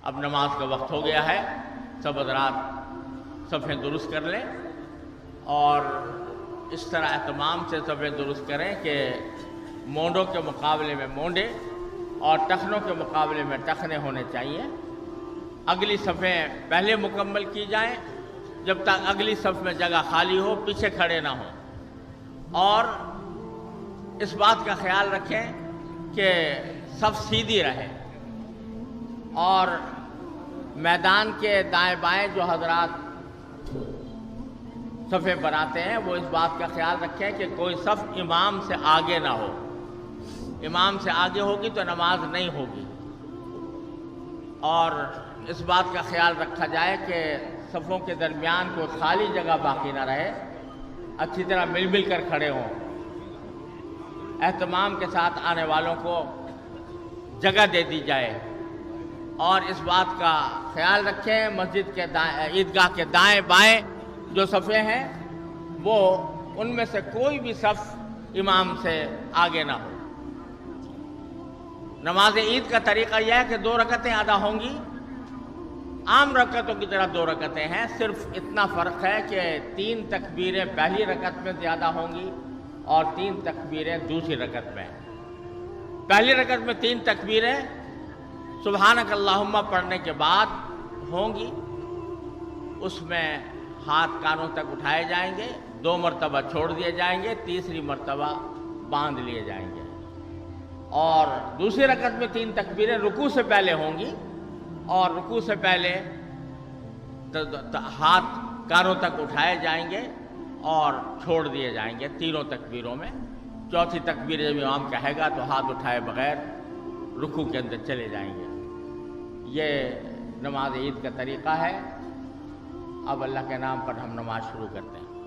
اب نماز کا وقت ہو گیا ہے، سب حضرات صفیں درست کر لیں اور اس طرح اہتمام سے صفیں درست کریں کہ مونڈوں کے مقابلے میں مونڈے اور ٹخنوں کے مقابلے میں ٹخنے ہونے چاہیے۔ اگلی صفیں پہلے مکمل کی جائیں جب تک اگلی صف میں جگہ خالی ہو، پیچھے کھڑے نہ ہوں، اور اس بات کا خیال رکھیں کہ صف سیدھی رہے، اور میدان کے دائیں بائیں جو حضرات صفیں بناتے ہیں وہ اس بات کا خیال رکھیں کہ کوئی صف امام سے آگے نہ ہو۔ امام سے آگے ہوگی تو نماز نہیں ہوگی، اور اس بات کا خیال رکھا جائے کہ صفوں کے درمیان کوئی خالی جگہ باقی نہ رہے، اچھی طرح مل مل کر کھڑے ہوں، اہتمام کے ساتھ آنے والوں کو جگہ دے دی جائے، اور اس بات کا خیال رکھیں مسجد کے عیدگاہ کے دائیں بائیں جو صفیں ہیں وہ ان میں سے کوئی بھی صف امام سے آگے نہ ہو۔ نماز عید کا طریقہ یہ ہے کہ 2 رکعتیں ادا ہوں گی، عام رکعتوں کی طرح 2 رکعتیں ہیں، صرف اتنا فرق ہے کہ 3 تکبیریں پہلی رکعت میں زیادہ ہوں گی اور 3 تکبیریں دوسری رکعت میں۔ پہلی رکعت میں 3 تکبیریں سبحانک اللہم پڑھنے کے بعد ہوں گی، اس میں ہاتھ کانوں تک اٹھائے جائیں گے، 2 مرتبہ چھوڑ دیے جائیں گے، تیسری مرتبہ باندھ لیے جائیں گے، اور دوسری رکعت میں 3 تکبیریں رکوع سے پہلے ہوں گی، اور رکوع سے پہلے ہاتھ کانوں تک اٹھائے جائیں گے اور چھوڑ دیے جائیں گے تینوں تکبیروں میں۔ چوتھی تکبیر جب امام کہے گا تو ہاتھ اٹھائے بغیر رکوع کے اندر چلے جائیں گے۔ یہ نماز عید کا طریقہ ہے۔ اب اللہ کے نام پر ہم نماز شروع کرتے ہیں۔